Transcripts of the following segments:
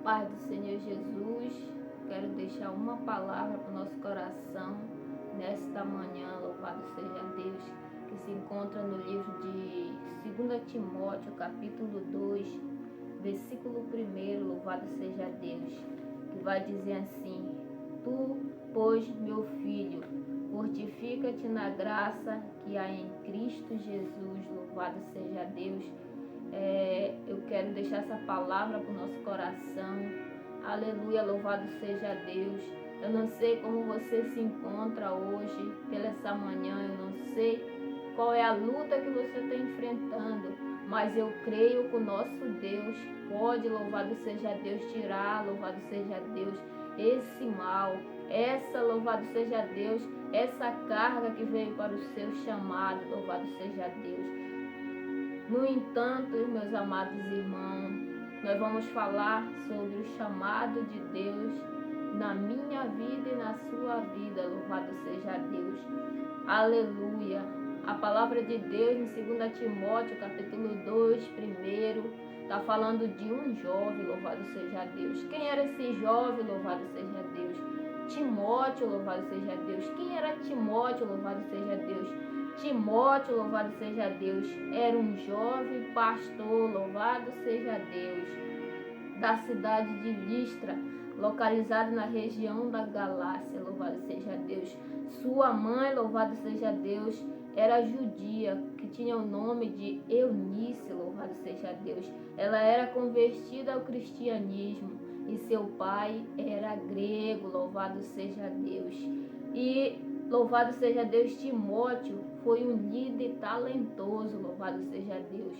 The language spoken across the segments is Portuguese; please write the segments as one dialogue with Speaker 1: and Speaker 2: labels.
Speaker 1: paz do Senhor Jesus, quero deixar uma palavra para o nosso coração nesta manhã, louvado seja Deus, que se encontra no livro de 2 Timóteo, capítulo 2, versículo 1, louvado seja Deus, que vai dizer assim: Tu, pois, meu filho, fortifica-te na graça que há em Cristo Jesus, louvado seja Deus. Eu quero deixar essa palavra para o nosso coração. Aleluia, louvado seja Deus. Eu não sei como você se encontra hoje, pela essa manhã, eu não sei qual é a luta que você está enfrentando, mas eu creio que o nosso Deus pode, louvado seja Deus, tirar, louvado seja Deus, esse mal, louvado seja Deus, essa carga que veio para o seu chamado, louvado seja Deus. No entanto, meus amados irmãos, nós vamos falar sobre o chamado de Deus na minha vida e na sua vida, louvado seja Deus. Aleluia. A palavra de Deus em 2 Timóteo, capítulo 2, primeiro, está falando de um jovem, louvado seja Deus. Quem era esse jovem, louvado seja Deus? Timóteo, louvado seja Deus. Quem era Timóteo, louvado seja Deus? Timóteo, louvado seja Deus, era um jovem pastor, louvado seja Deus, da cidade de Listra, localizado na região da Galácia, louvado seja Deus. Sua mãe, louvado seja Deus, era judia, que tinha o nome de Eunice, louvado seja Deus. Ela era convertida ao cristianismo e seu pai era grego, louvado seja Deus. E louvado seja Deus, Timóteo foi um líder talentoso, louvado seja Deus.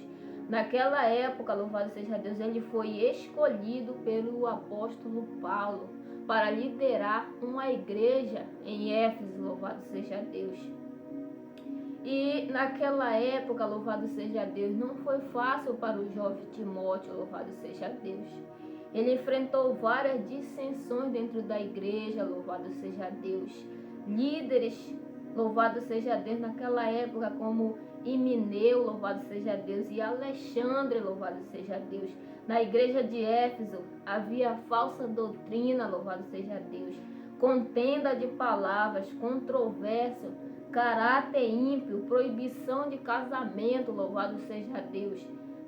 Speaker 1: Naquela época, louvado seja Deus, ele foi escolhido pelo apóstolo Paulo para liderar uma igreja em Éfeso, louvado seja Deus. E naquela época, louvado seja Deus, não foi fácil para o jovem Timóteo, louvado seja Deus. Ele enfrentou várias dissensões dentro da igreja, louvado seja Deus. Líderes, louvado seja Deus, naquela época, como Himeneu, louvado seja Deus, e Alexandre, louvado seja Deus. Na igreja de Éfeso havia falsa doutrina, louvado seja Deus, contenda de palavras, controvérsia, caráter ímpio, proibição de casamento, louvado seja Deus.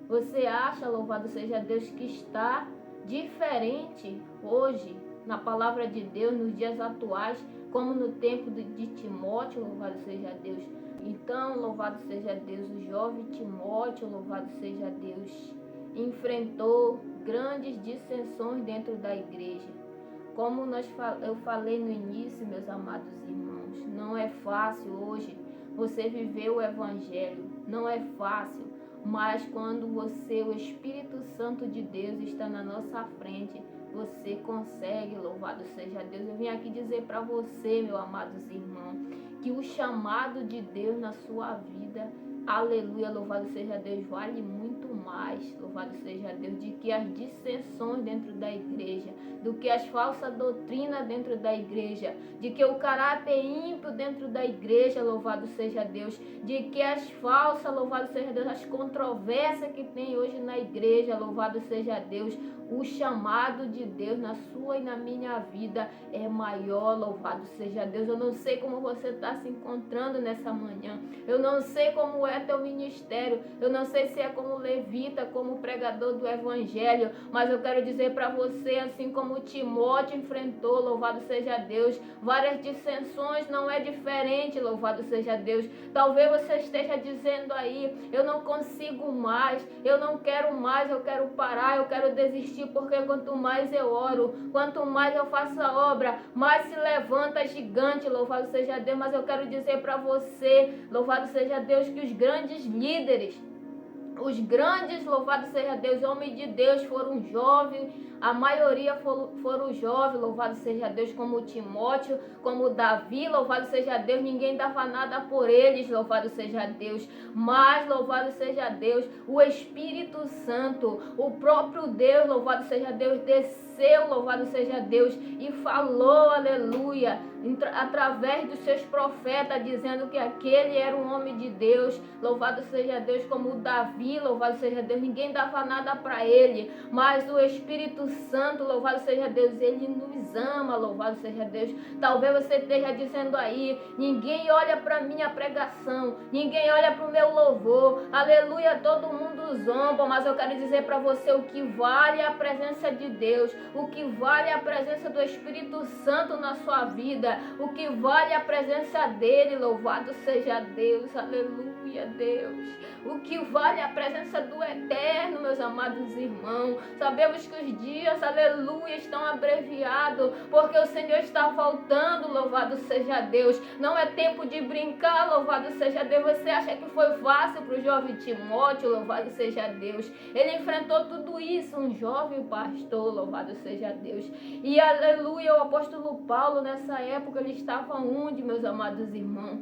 Speaker 1: Você acha, louvado seja Deus, que está diferente hoje na palavra de Deus, nos dias atuais, como no tempo de Timóteo, louvado seja Deus? Então, louvado seja Deus, o jovem Timóteo, louvado seja Deus, enfrentou grandes dissensões dentro da igreja. Como eu falei no início, meus amados irmãos, não é fácil hoje você viver o evangelho, não é fácil, mas quando o Espírito Santo de Deus está na nossa frente, você consegue, louvado seja Deus. Eu vim aqui dizer para você, meus amados irmãos, que o chamado de Deus na sua vida, aleluia, louvado seja Deus, vale muito mais, louvado seja Deus, do que as dissensões dentro da igreja, do que as falsas doutrinas dentro da igreja, de que o caráter ímpio dentro da igreja, louvado seja Deus, de que as falsas, louvado seja Deus, as controvérsias que tem hoje na igreja, louvado seja Deus. O chamado de Deus na sua e na minha vida é maior, louvado seja Deus. Eu não sei como você está se encontrando nessa manhã. Eu não sei como é teu ministério. Eu não sei se é como levita, como pregador do evangelho. Mas eu quero dizer para você, assim como Timóteo enfrentou, louvado seja Deus, várias dissensões, não é diferente, louvado seja Deus. Talvez você esteja dizendo aí: eu não consigo mais, eu não quero mais, eu quero parar, eu quero desistir, porque quanto mais eu oro, quanto mais eu faço a obra, mais se levanta gigante, louvado seja Deus. Mas eu quero dizer para você, louvado seja Deus, que os grandes líderes, louvado seja Deus, homens de Deus, foram jovens, a maioria foram jovens, louvado seja Deus, como Timóteo, como Davi, louvado seja Deus. Ninguém dava nada por eles, louvado seja Deus, mas louvado seja Deus, o Espírito Santo, o próprio Deus, louvado seja Deus, desceu, louvado seja Deus, e falou, aleluia, através dos seus profetas, dizendo que aquele era um homem de Deus. Louvado seja Deus, como Davi, louvado seja Deus, ninguém dava nada para ele, mas o Espírito Santo, louvado seja Deus, ele nos ama, louvado seja Deus. Talvez você esteja dizendo aí, ninguém olha para minha pregação, ninguém olha para o meu louvor, aleluia, todo mundo zomba, mas eu quero dizer para você, o que vale é a presença de Deus, o que vale é a presença do Espírito Santo na sua vida, o que vale é a presença dele, louvado seja Deus, aleluia, Deus. O que vale é a presença do Eterno, meus amados irmãos. Sabemos que os dias, aleluia, estão abreviados, porque o Senhor está voltando, louvado seja Deus. Não é tempo de brincar, louvado seja Deus. Você acha que foi fácil para o jovem Timóteo, louvado seja Deus. Ele enfrentou tudo isso, um jovem pastor, louvado seja Deus. E aleluia, o apóstolo Paulo, nessa época, ele estava onde, meus amados irmãos?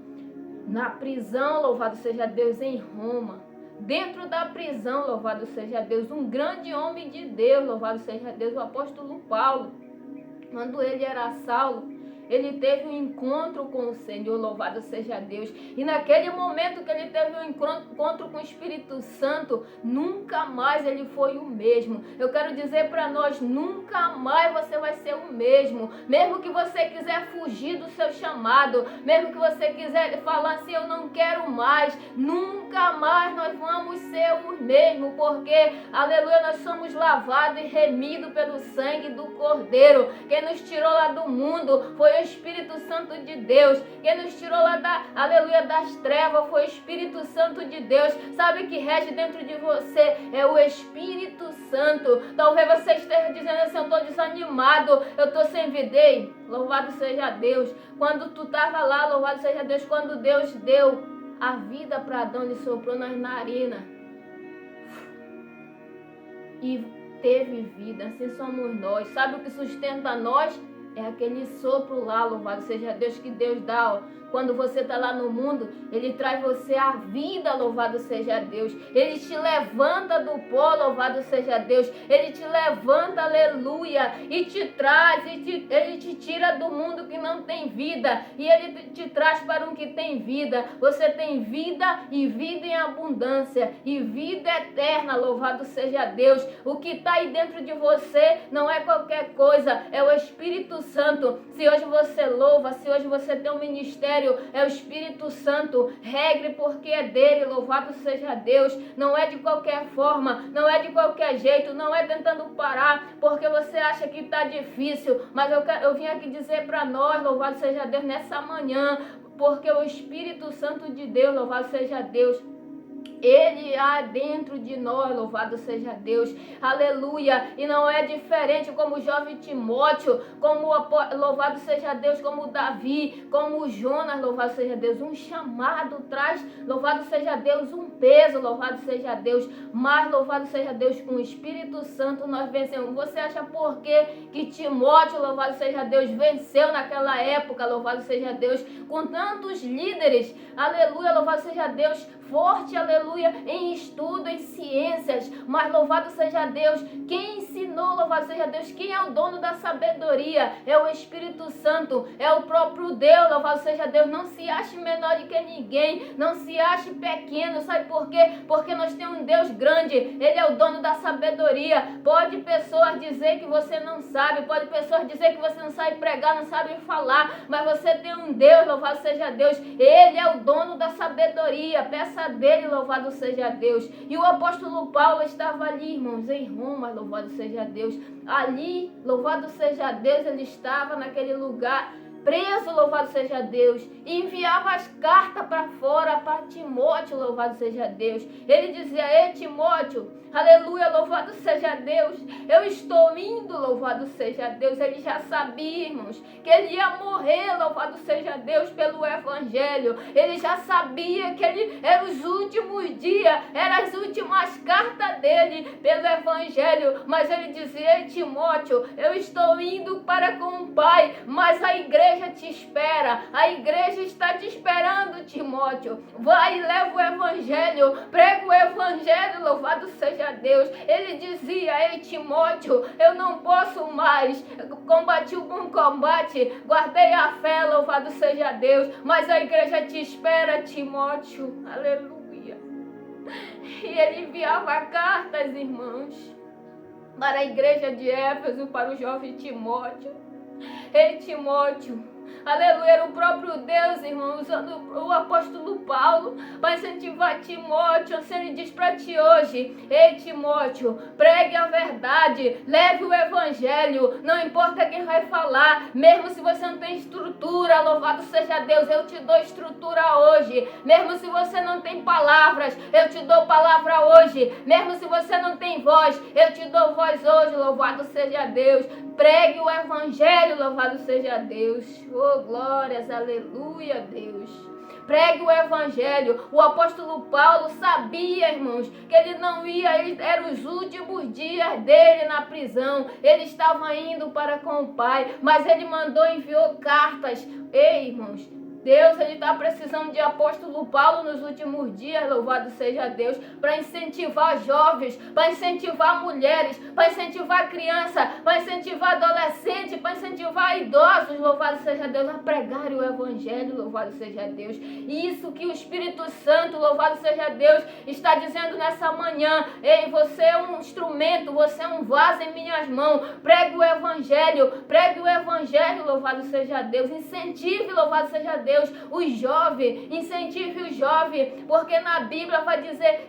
Speaker 1: Na prisão, louvado seja Deus, em Roma. Dentro da prisão, louvado seja Deus, um grande homem de Deus, louvado seja Deus, o apóstolo Paulo. Quando ele era Saulo, ele teve um encontro com o Senhor, louvado seja Deus. E naquele momento que ele teve um encontro com o Espírito Santo, nunca mais ele foi o mesmo. Eu quero dizer para nós, nunca mais você vai ser o mesmo. Mesmo que você quiser fugir do seu chamado, mesmo que você quiser falar assim, eu não quero mais, nunca mais nós vamos ser os mesmos, porque, aleluia, nós somos lavados e remidos pelo sangue do Cordeiro. Quem nos tirou lá do mundo foi o Espírito Santo de Deus. Quem nos tirou lá das trevas foi o Espírito Santo de Deus. Sabe que rege dentro de você é o Espírito Santo. Talvez você esteja dizendo assim, eu estou desanimado, eu estou sem vida. Ei, louvado seja Deus. Quando tu estava lá, louvado seja Deus, quando Deus deu a vida para Adão, ele soprou nas narinas e teve vida. Assim somos nós. Sabe o que sustenta nós? É aquele sopro lá, louvado seja Deus, que Deus dá, ó. Quando você está lá no mundo, Ele traz você a vida, louvado seja Deus. Ele te levanta do pó, louvado seja Deus. Ele te levanta, aleluia, e te traz, Ele te tira do mundo que não tem vida, e Ele te traz para um que tem vida. Você tem vida e vida em abundância, e vida eterna, louvado seja Deus. O que está aí dentro de você não é qualquer coisa, é o Espírito Santo. Se hoje você louva, se hoje você tem um ministério, é o Espírito Santo. Regre porque é dele, louvado seja Deus. Não é de qualquer forma, não é de qualquer jeito, não é tentando parar porque você acha que está difícil, mas eu vim aqui dizer para nós, louvado seja Deus, nessa manhã, porque o Espírito Santo de Deus, louvado seja Deus, Ele há dentro de nós, louvado seja Deus, aleluia. E não é diferente como o jovem Timóteo, como louvado seja Deus, como Davi, como Jonas, louvado seja Deus. Um chamado traz, louvado seja Deus, um peso, louvado seja Deus. Mas louvado seja Deus, com o Espírito Santo nós vencemos. Você acha por que Timóteo, louvado seja Deus, venceu naquela época, louvado seja Deus, com tantos líderes, aleluia, louvado seja Deus, forte, aleluia, em estudo, em ciências, mas louvado seja Deus, quem ensinou, louvado seja Deus, quem é o dono da sabedoria, é o Espírito Santo, é o próprio Deus, louvado seja Deus. Não se ache menor do que ninguém, não se ache pequeno, sabe por quê? Porque nós temos um Deus grande, Ele é o dono da sabedoria. Pode pessoas dizer que você não sabe, pode pessoas dizer que você não sabe pregar, não sabe falar, mas você tem um Deus, louvado seja Deus, Ele é o dono da sabedoria. Peça dele, louvado seja Deus. E o apóstolo Paulo estava ali, irmãos, em Roma, louvado seja Deus. Ali, louvado seja Deus, ele estava naquele lugar preso, louvado seja Deus, e enviava as cartas para fora para Timóteo, louvado seja Deus. Ele dizia, ei Timóteo, aleluia, louvado seja Deus, eu estou indo, louvado seja Deus. Ele já sabia, irmãos, que ele ia morrer, louvado seja Deus, pelo Evangelho. Ele já sabia que ele era os últimos dias, eram as últimas cartas dele pelo Evangelho, mas ele dizia, ei Timóteo, eu estou indo para com o Pai, mas a igreja te espera, a igreja está te esperando, Timóteo. Timóteo, vai e leva o evangelho, prega o evangelho, louvado seja Deus. Ele dizia: ei Timóteo, eu não posso mais, combati o bom combate, guardei a fé, louvado seja Deus, mas a igreja te espera, Timóteo, aleluia. E ele enviava cartas, irmãos, para a igreja de Éfeso, para o jovem Timóteo. Ei Timóteo, aleluia, era o próprio Deus, irmão, usando o apóstolo Paulo para incentivar Timóteo. Assim ele diz para ti hoje: ei Timóteo, pregue a verdade, leve o evangelho, não importa quem vai falar, mesmo se você não tem estrutura, louvado seja Deus, eu te dou estrutura hoje. Mesmo se você não tem palavras, eu te dou palavra hoje. Mesmo se você não tem voz, eu te dou voz hoje, louvado seja Deus. Pregue o evangelho, louvado seja Deus. Oh, glórias, aleluia, Deus. Pregue o evangelho. O apóstolo Paulo sabia, irmãos, que ele não ia, eram os últimos dias dele na prisão. Ele estava indo para com o Pai, mas ele enviou cartas. Ei, irmãos, Deus, ele está precisando de apóstolo Paulo nos últimos dias, louvado seja Deus, para incentivar jovens, para incentivar mulheres, para incentivar crianças, para incentivar adolescentes, para incentivar idosos, louvado seja Deus, a pregar o evangelho, louvado seja Deus. E isso que o Espírito Santo, louvado seja Deus, está dizendo nessa manhã: ei, você é um instrumento, você é um vaso em minhas mãos, pregue o evangelho, louvado seja Deus, incentive, louvado seja Deus, os jovens, incentive o jovem, porque na Bíblia vai dizer,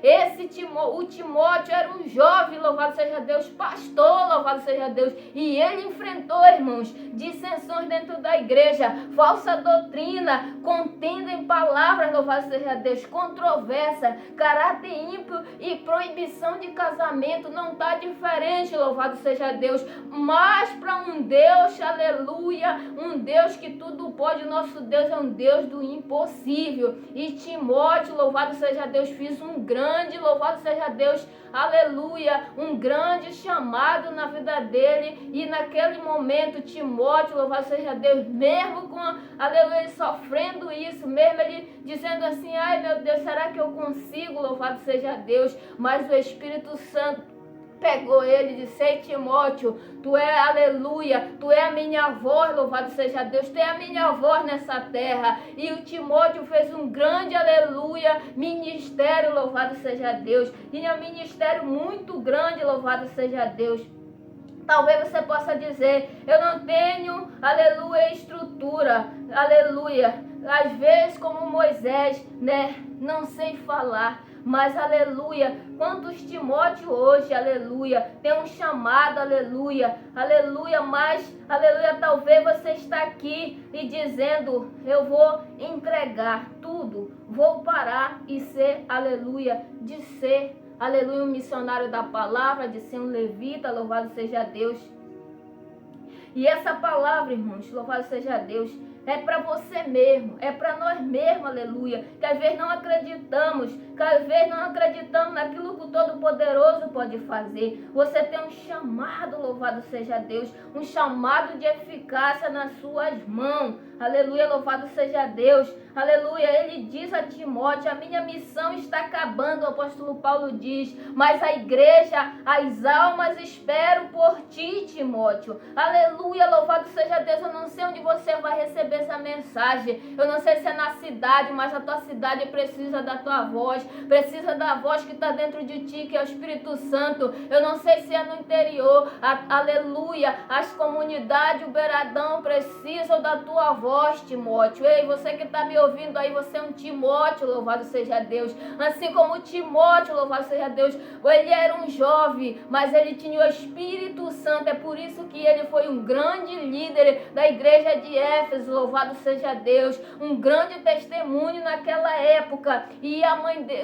Speaker 1: o Timóteo era um jovem, louvado seja Deus, pastor, louvado seja Deus, e ele enfrentou, irmãos, dissensões dentro da igreja, falsa doutrina, contenda em palavras, louvado seja Deus, controvérsia, caráter ímpio e proibição de casamento. Não está diferente, louvado seja Deus, mas para um Deus, aleluia, um Deus que tudo pode, nosso Deus é um Deus do impossível. E Timóteo, louvado seja Deus, fez um grande, louvado seja Deus, aleluia, um grande chamado na vida dele. E naquele momento Timóteo, louvado seja Deus, mesmo com, aleluia, ele sofrendo isso, mesmo ele dizendo assim: ai meu Deus, será que eu consigo, louvado seja Deus, mas o Espírito Santo pegou ele e disse: ei Timóteo, tu é, aleluia, tu é a minha voz, louvado seja Deus, tu é a minha voz nessa terra. E o Timóteo fez um grande, aleluia, ministério, louvado seja Deus, e um ministério muito grande, louvado seja Deus. Talvez você possa dizer: eu não tenho, aleluia, estrutura, aleluia, às vezes como Moisés, né, não sei falar. Mas, aleluia, quantos Timóteo hoje, aleluia, tem um chamado, aleluia, aleluia, mas, aleluia, talvez você está aqui e dizendo: eu vou entregar tudo, vou parar e ser, aleluia, de ser, aleluia, um missionário da palavra, de ser um levita, louvado seja Deus. E essa palavra, irmãos, louvado seja Deus, é para você mesmo, é para nós mesmos, aleluia, que às vezes não acreditamos, naquilo que o Todo-Poderoso pode fazer. Você tem um chamado, louvado seja Deus, um chamado de eficácia nas suas mãos, aleluia, louvado seja Deus, aleluia. Ele diz a Timóteo: a minha missão está acabando, o apóstolo Paulo diz, mas a igreja, as almas esperam por ti, Timóteo, aleluia, louvado seja Deus. Eu não sei onde você vai receber essa mensagem, eu não sei se é na cidade, mas a tua cidade precisa da tua voz, precisa da voz que está dentro de ti, que é o Espírito Santo. Eu não sei se é no interior, aleluia, as comunidades, o Beiradão precisam da tua voz, Timóteo. Ei, você que está me ouvindo aí, você é um Timóteo, louvado seja Deus, assim como Timóteo, louvado seja Deus, ele era um jovem, mas ele tinha o Espírito Santo. É por isso que ele foi um grande líder da igreja de Éfeso, louvado seja Deus, um grande testemunho naquela época. E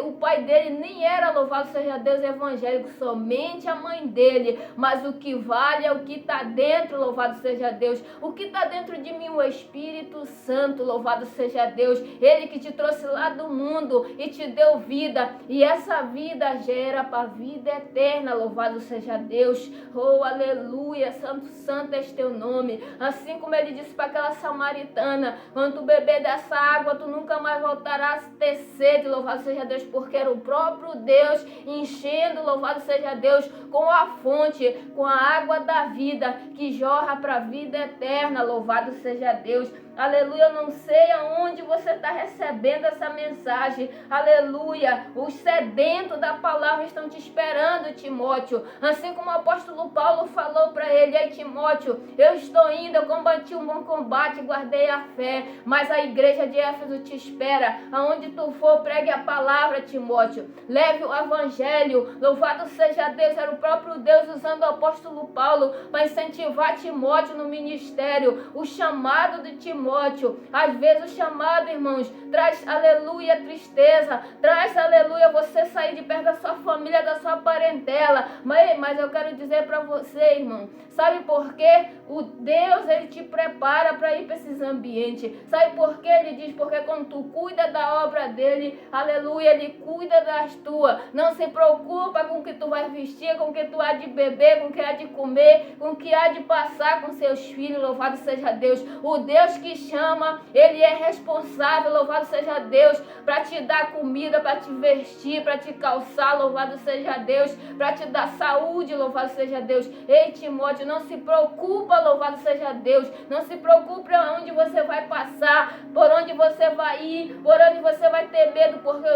Speaker 1: o pai dele nem era, louvado seja Deus, evangélico, somente a mãe dele. Mas o que vale é o que está dentro, louvado seja Deus. O que está dentro de mim, o Espírito Espírito Santo, louvado seja Deus. Ele que te trouxe lá do mundo e te deu vida. E essa vida gera para a vida eterna, louvado seja Deus. Oh, aleluia, santo, santo é teu nome. Assim como ele disse para aquela samaritana, quando tu beber dessa água, tu nunca mais voltarás a ter sede, louvado seja Deus, porque era o próprio Deus enchendo, louvado seja Deus, com a fonte, com a água da vida, que jorra para a vida eterna, louvado seja Deus. Aleluia, eu não sei aonde você está recebendo essa mensagem. Aleluia, os sedentos da palavra estão te esperando, Timóteo. Assim como o apóstolo Paulo falou para ele: ei, Timóteo, eu estou indo, eu combati um bom combate, guardei a fé, mas a igreja de Éfeso te espera. Aonde tu for, pregue a palavra, Timóteo. Leve o evangelho, louvado seja Deus. Era o próprio Deus usando o apóstolo Paulo para incentivar Timóteo no ministério. O chamado de Timóteo, às vezes o chamado, irmãos, traz, aleluia, tristeza, traz, aleluia, você sair de perto da sua família, da sua parentela, mas eu quero dizer para você, irmão, sabe por quê? O Deus, ele te prepara para ir para esses ambientes. Sabe por quê? Ele diz, porque quando tu cuida da obra dele, aleluia, ele cuida das tuas. Não se preocupa com o que tu vai vestir, com o que tu há de beber, com o que há de comer, com o que há de passar com seus filhos, louvado seja Deus. O Deus que chama, ele é responsável, louvado seja Deus, para te dar comida, para te vestir, para te calçar, louvado seja Deus, para te dar saúde, louvado seja Deus. Ei, Timóteo, não se preocupa, louvado seja Deus, não se preocupe aonde você vai passar, por onde você vai ir, por onde você vai ter medo, porque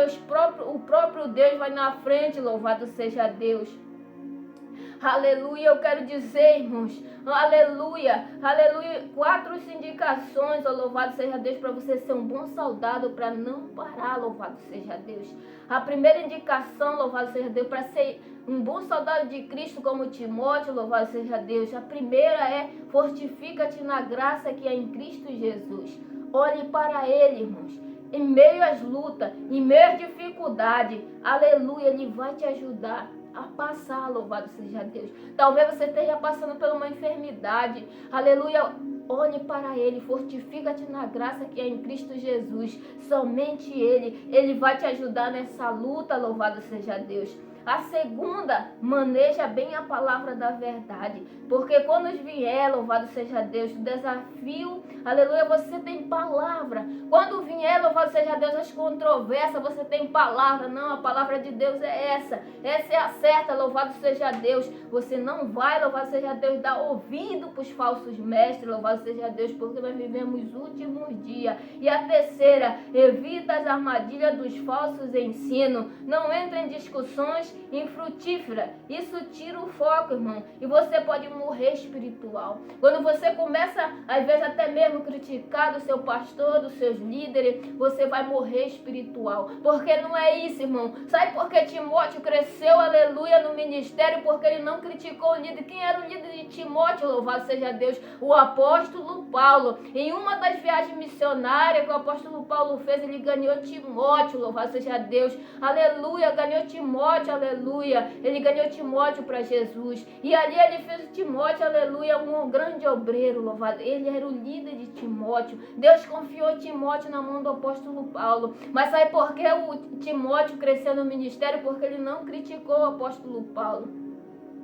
Speaker 1: o próprio Deus vai na frente, louvado seja Deus. Aleluia, eu quero dizer, irmãos, aleluia, aleluia, 4 indicações, louvado seja Deus, para você ser um bom soldado, para não parar, louvado seja Deus. A primeira indicação, louvado seja Deus, para ser um bom soldado de Cristo como Timóteo, louvado seja Deus. A primeira é: fortifica-te na graça que é em Cristo Jesus. Olhe para Ele, irmãos. Em meio às lutas, em meio às dificuldades, aleluia, Ele vai te ajudar a passar, louvado seja Deus. Talvez você esteja passando por uma enfermidade, aleluia, olhe para Ele, fortifica-te na graça que é em Cristo Jesus. Somente Ele vai te ajudar nessa luta, louvado seja Deus. A segunda, maneja bem a palavra da verdade, porque quando vier, louvado seja Deus, o desafio, aleluia, você tem palavra. Quando vier, louvado seja Deus, as controvérsias, você tem palavra. Não, a palavra de Deus é essa é a certa, louvado seja Deus. Você não vai, louvado seja Deus, dar ouvido para os falsos mestres, louvado seja Deus, porque nós vivemos os últimos dias. E a terceira, evita as armadilhas dos falsos ensinos, não entra em discussões infrutífera. Isso tira o foco, irmão, e você pode morrer espiritual. Quando você começa, às vezes, até mesmo criticar do seu pastor, dos seus líderes, você vai morrer espiritual, porque não é isso, irmão. Sabe por que Timóteo cresceu, aleluia, no ministério? Porque ele não criticou o líder. Quem era o líder de Timóteo, louvado seja Deus? O apóstolo Paulo. Em uma das viagens missionárias que o apóstolo Paulo fez, ele ganhou Timóteo, louvado seja Deus, aleluia, ganhou Timóteo, aleluia, ele ganhou Timóteo para Jesus, e ali ele fez Timóteo, aleluia, um grande obreiro, louvado, ele era o líder de Timóteo. Deus confiou Timóteo na mão do apóstolo Paulo, mas sabe por que o Timóteo cresceu no ministério? Porque ele não criticou o apóstolo Paulo.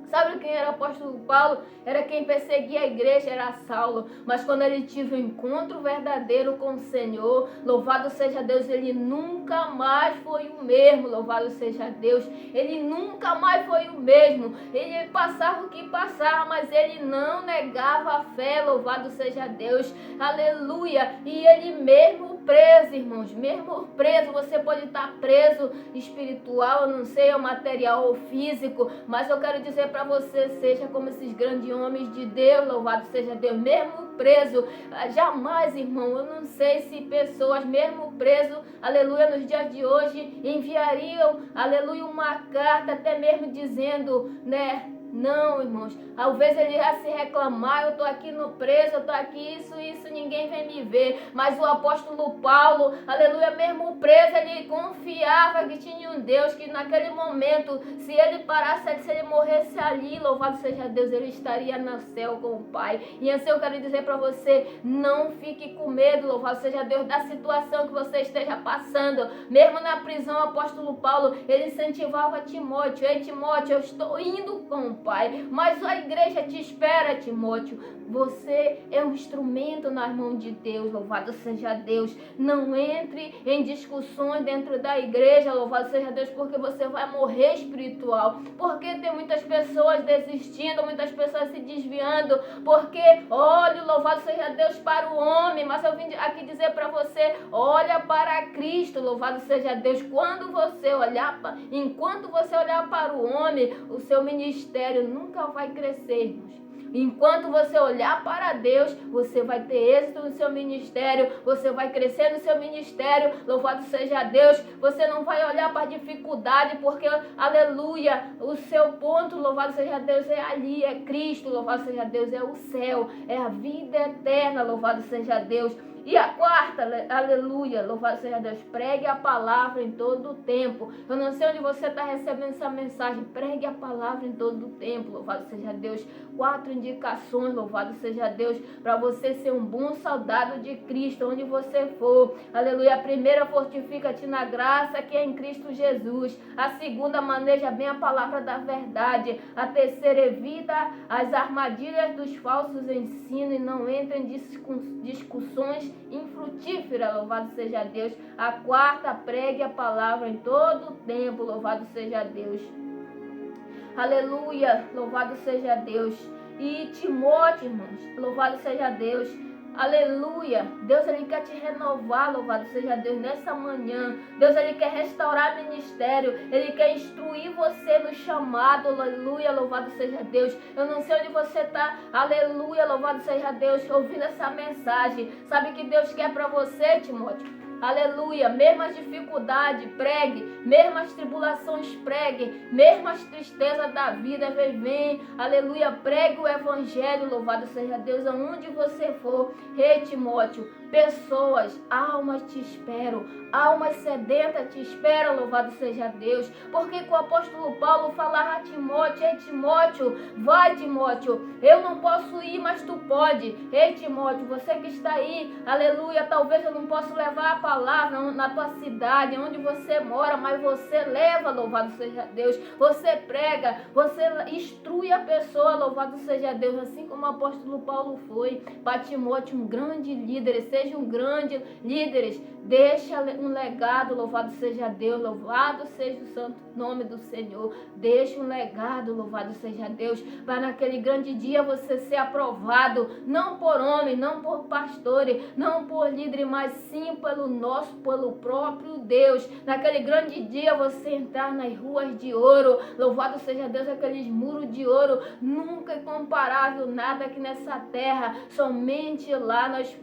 Speaker 1: Sabe quem era o apóstolo Paulo? Era quem perseguia a igreja, era Saulo. Mas quando ele tive um encontro verdadeiro com o Senhor, louvado seja Deus, ele nunca mais foi o mesmo, louvado seja Deus. Ele nunca mais foi o mesmo. Ele passava o que passava, mas ele não negava a fé, louvado seja Deus. Aleluia. E ele mesmo preso, irmãos, mesmo preso, você pode estar preso espiritual, eu não sei, ou material ou físico, mas eu quero dizer para você, seja como esses grandes homens de Deus, louvado seja Deus, mesmo preso, jamais, irmão, eu não sei se pessoas mesmo preso, aleluia, nos dias de hoje, enviariam, aleluia, uma carta, até mesmo dizendo, né, Não, irmãos. Talvez ele ia se reclamar, eu estou aqui no preso, eu estou aqui, isso, ninguém vem me ver. Mas o apóstolo Paulo, aleluia, mesmo preso, ele confiava que tinha um Deus, que naquele momento, se ele parasse, se ele morresse ali, louvado seja Deus, ele estaria no céu com o Pai. E assim eu quero dizer para você, não fique com medo, louvado seja Deus, da situação que você esteja passando. Mesmo na prisão, o apóstolo Paulo, ele incentivava Timóteo: ei Timóteo, eu estou indo com o Pai, mas a igreja te espera, Timóteo. Você é um instrumento nas mãos de Deus, louvado seja Deus. Não entre em discussões dentro da igreja, louvado seja Deus, porque você vai morrer espiritual. Porque tem muitas pessoas desistindo, muitas pessoas se desviando, porque, olha, louvado seja Deus para o homem, mas eu vim aqui dizer para você, olha para Cristo, louvado seja Deus. Enquanto você olhar para o homem, o seu ministério nunca vai crescer, irmãos. Enquanto você olhar para Deus, você vai ter êxito no seu ministério, você vai crescer no seu ministério, louvado seja Deus. Você não vai olhar para a dificuldade, porque, aleluia, o seu ponto, louvado seja Deus, é ali, é Cristo, louvado seja Deus, é o céu, é a vida eterna, louvado seja Deus. E a quarta, aleluia, louvado seja Deus, pregue a palavra em todo o tempo. Eu não sei onde você está recebendo essa mensagem, pregue a palavra em todo o tempo, louvado seja Deus. 4 indicações, louvado seja Deus, para você ser um bom soldado de Cristo, onde você for. Aleluia. A primeira, fortifica-te na graça que é em Cristo Jesus. A segunda, maneja bem a palavra da verdade. A terceira, evita as armadilhas dos falsos ensinos e não entra em discussões infrutíferas, louvado seja Deus. A quarta, pregue a palavra em todo o tempo, louvado seja Deus. Aleluia, louvado seja Deus. E Timóteo, irmãos, louvado seja Deus. Aleluia, Deus ele quer te renovar, louvado seja Deus, nessa manhã. Deus ele quer restaurar o ministério, ele quer instruir você no chamado, aleluia, louvado seja Deus. Eu não sei onde você está, aleluia, louvado seja Deus, ouvindo essa mensagem. Sabe o que Deus quer para você, Timóteo? Aleluia, mesmo as dificuldades, pregue, mesmo as tribulações, pregue, mesmo as tristezas da vida, vem, aleluia, pregue o evangelho, louvado seja Deus, aonde você for. Ei, Timóteo, pessoas, almas te esperam, almas sedentas te esperam, louvado seja Deus, porque o apóstolo Paulo falava a Timóteo: ei, Timóteo, vai, Timóteo, eu não posso ir, mas tu pode. Ei, Timóteo, você que está aí, aleluia, talvez eu não possa levar a palavra na tua cidade, onde você mora, mas você leva, louvado seja Deus, você prega, você instrui a pessoa, louvado seja Deus, assim como o apóstolo Paulo foi para Timóteo, um grande líder. Seja um grande líder, deixa um legado, louvado seja Deus, louvado seja o santo nome do Senhor, deixa um legado, louvado seja Deus, para naquele grande dia você ser aprovado, não por homem, não por pastores, não por líderes, mas sim pelo próprio Deus. Naquele grande dia você entrar nas ruas de ouro, louvado seja Deus, aqueles muros de ouro, nunca é comparável nada aqui nessa terra, somente lá nós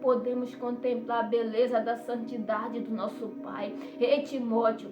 Speaker 1: podemos contemplar a beleza da santidade do nosso Pai. Ei, Timóteo,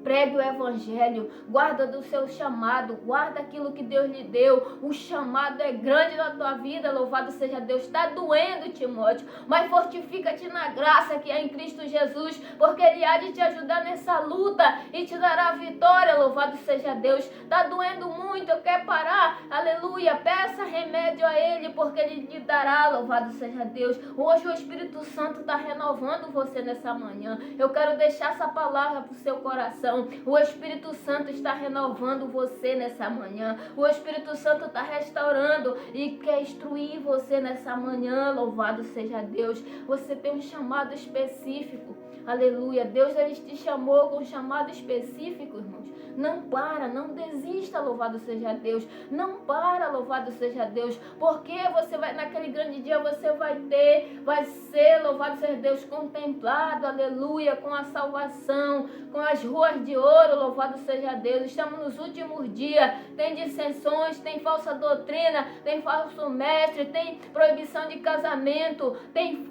Speaker 1: pregue o evangelho, guarda do seu chamado, guarda aquilo que Deus lhe deu. O chamado é grande na tua vida, louvado seja Deus. Está doendo, Timóteo, mas fortifica-te na graça que é em Cristo Jesus, porque Ele há de te ajudar nessa luta e te dará vitória, louvado seja Deus. Está doendo muito, quer parar, aleluia, peça remédio a Ele, porque Ele lhe dará, louvado seja Deus. Hoje o Espírito Santo está renovando você nessa manhã. Eu quero deixar essa palavra para o seu coração. O Espírito Santo está renovando você nessa manhã. O Espírito Santo está restaurando e quer instruir você nessa manhã. Louvado seja Deus. Você tem um chamado específico. Aleluia. Deus ele te chamou com um chamado específico, irmãos. Não para, não desista, louvado seja Deus. Não para, louvado seja Deus. Porque você vai, naquele grande dia, você vai ser, louvado seja Deus, contemplado, aleluia, com a salvação, com as ruas de ouro, louvado seja Deus. Estamos nos últimos dias, tem dissensões, tem falsa doutrina, tem falso mestre, tem proibição de casamento, tem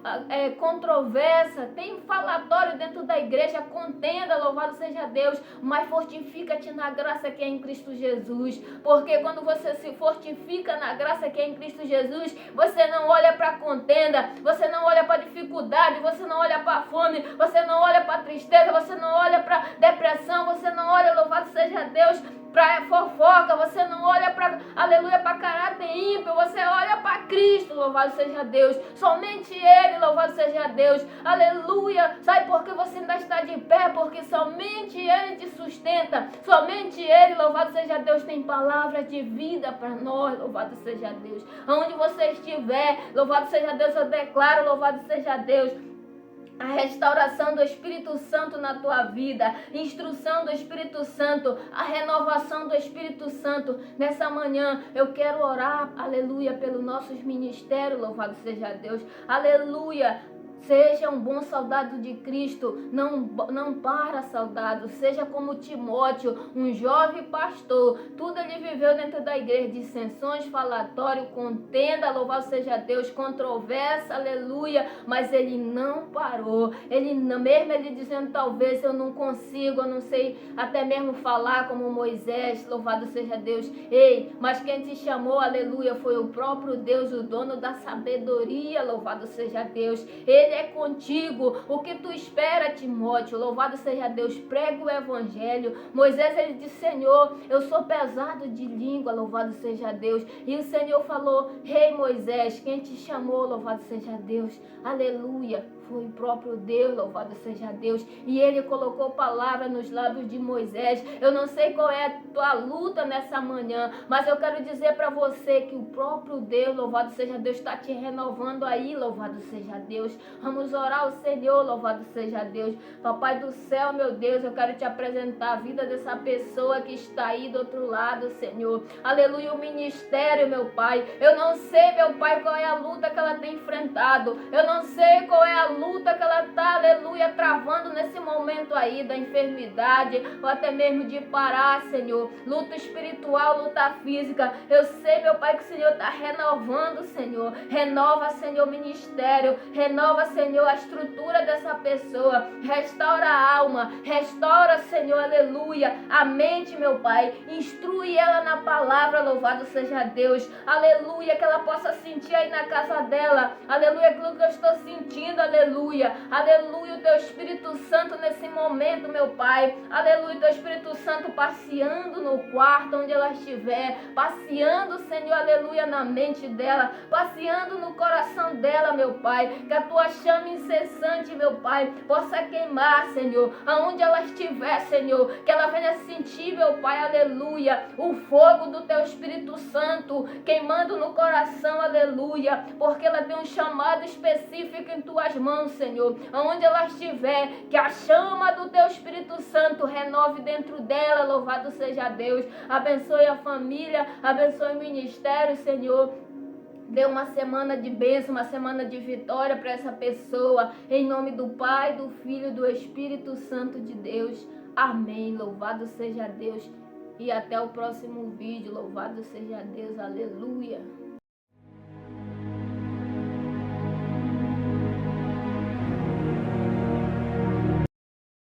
Speaker 1: controvérsia, tem falatório dentro da igreja, contenda, louvado seja Deus, mas fortifica fortifica-te na graça que é em Cristo Jesus, porque quando você se fortifica na graça que é em Cristo Jesus, você não olha para a contenda, você não olha para a dificuldade, você não olha para a fome, você não olha para a tristeza, você não olha para a depressão, você não olha, louvado seja Deus, para fofoca, você não olha para, aleluia, para caráter ímpio, você olha para Cristo, louvado seja Deus, somente Ele, louvado seja Deus, aleluia. Sabe por que você ainda está de pé? Porque somente Ele te sustenta, somente Ele, louvado seja Deus, tem palavras de vida para nós, louvado seja Deus. Onde você estiver, louvado seja Deus, eu declaro, louvado seja Deus, a restauração do Espírito Santo na tua vida, instrução do Espírito Santo, a renovação do Espírito Santo. Nessa manhã eu quero orar, aleluia, pelos nossos ministérios, louvado seja Deus, aleluia. Seja um bom soldado de Cristo, não para soldado, seja como Timóteo, um jovem pastor, tudo ele viveu dentro da igreja, dissensões, falatório, contenda, louvado seja Deus, controvérsia, aleluia, mas ele não parou, mesmo ele dizendo, talvez eu não consigo, eu não sei até mesmo falar como Moisés, louvado seja Deus, ei, mas quem te chamou, aleluia, foi o próprio Deus, o dono da sabedoria, louvado seja Deus, Ele é contigo. O que tu espera, Timóteo? Louvado seja Deus. Prega o evangelho. Moisés, ele disse, Senhor, eu sou pesado de língua, louvado seja Deus. E o Senhor falou, Rei Moisés, quem te chamou, louvado seja Deus. Aleluia. Foi o próprio Deus, louvado seja Deus. E Ele colocou palavra nos lábios de Moisés. Eu não sei qual é a tua luta nessa manhã, mas eu quero dizer para você que o próprio Deus, louvado seja Deus, está te renovando aí, louvado seja Deus. Vamos orar ao Senhor, louvado seja Deus. Papai do céu, meu Deus, eu quero te apresentar a vida dessa pessoa que está aí do outro lado, Senhor. Aleluia, o ministério, meu Pai. Eu não sei, meu Pai, qual é a luta que ela tem enfrentado. Eu não sei qual é a luta que ela está, aleluia, travando nesse momento aí da enfermidade, ou até mesmo de parar, Senhor. Luta espiritual, luta física. Eu sei, meu Pai, que o Senhor está renovando, Senhor. Renova, Senhor, o ministério. Renova, Senhor, a estrutura dessa pessoa. Restaura a alma. Restaura, Senhor, aleluia, a mente, meu Pai. Instrui ela na palavra, louvado seja Deus. Aleluia, que ela possa sentir aí na casa dela. Aleluia, aquilo que eu estou sentindo, aleluia. Aleluia, o teu Espírito Santo nesse momento, meu Pai. Aleluia, o teu Espírito Santo passeando no quarto onde ela estiver. Passeando, Senhor, aleluia, na mente dela. Passeando no coração dela, meu Pai. Que a tua chama incessante, meu Pai, possa queimar, Senhor, aonde ela estiver, Senhor. Que ela venha sentir, meu Pai, aleluia, o fogo do teu Espírito Santo queimando no coração, aleluia. Porque ela tem um chamado específico em tuas mãos, Senhor, aonde ela estiver, que a chama do teu Espírito Santo renove dentro dela, louvado seja Deus. Abençoe a família, abençoe o ministério, Senhor. Dê uma semana de bênção, uma semana de vitória para essa pessoa, em nome do Pai, do Filho e do Espírito Santo de Deus. Amém. Louvado seja Deus. E até o próximo vídeo. Louvado seja Deus. Aleluia.